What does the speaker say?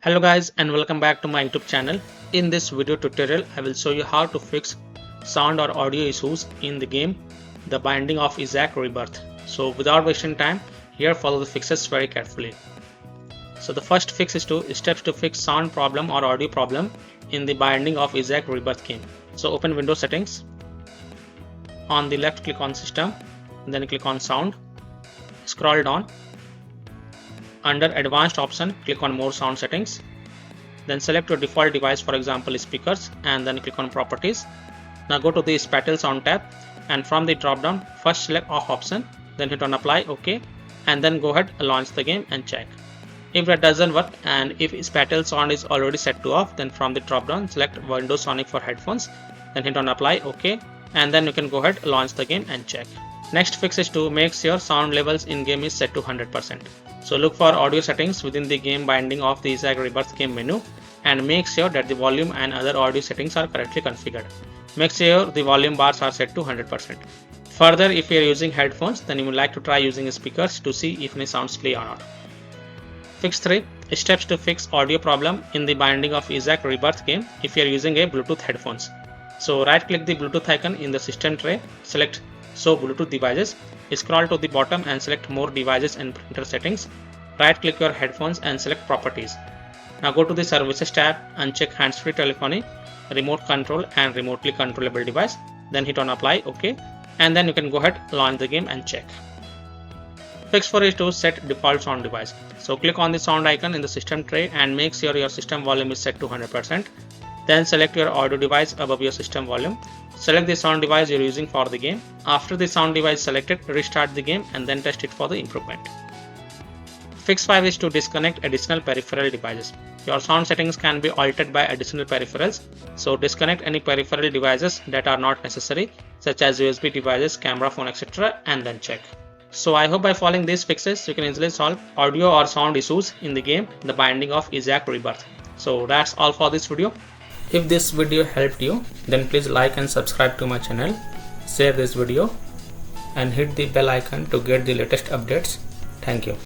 Hello guys and welcome back to my YouTube channel. In this video tutorial I will show you how to fix sound or audio issues in the game The Binding of Isaac Rebirth. So without wasting time, here follow the fixes very carefully. So the first fix is steps to fix sound problem or audio problem in The Binding of Isaac Rebirth game. So open Windows settings. On the left click on system, then click on sound. Scroll down. Under advanced option, click on more sound settings. Then select your default device, for example speakers, and then click on properties. Now go to the spatial sound tab, and from the drop down first select off option, then hit on apply, OK, and then go ahead launch the game and check. If that doesn't work and if spatial sound is already set to off, then from the drop down select Windows Sonic for headphones, then hit on apply, OK, and then you can go ahead launch the game and check. Next fix is to make sure sound levels in game is set to 100%. So look for audio settings within the game Binding of the Isaac Rebirth game menu and make sure that the volume and other audio settings are correctly configured. Make sure the volume bars are set to 100%. Further, if you are using headphones, then you would like to try using speakers to see if any sounds play or not. Fix 3. Steps to fix audio problem in the Binding of Isaac Rebirth game if you are using a Bluetooth headphones. So right click the Bluetooth icon in the system tray, select Show Bluetooth devices, scroll to the bottom and select more devices and printer settings. Right click your headphones and select properties. Now go to the services tab and check hands-free telephony, remote control and remotely controllable device. Then hit on apply, OK, and then you can go ahead launch the game and check. Fix 4 is to set default sound device. So click on the sound icon in the system tray and make sure your system volume is set to 100%. Then select your audio device above your system volume. Select the sound device you're using for the game. After the sound device selected, restart the game and then test it for the improvement. Fix 5 is to disconnect additional peripheral devices. Your sound settings can be altered by additional peripherals. So disconnect any peripheral devices that are not necessary, such as USB devices, camera, phone, etc. and then check. So I hope by following these fixes, you can easily solve audio or sound issues in the game The Binding of Isaac Rebirth. So that's all for this video. If this video helped you, then please like and subscribe to my channel, share this video and hit the bell icon to get the latest updates. Thank you.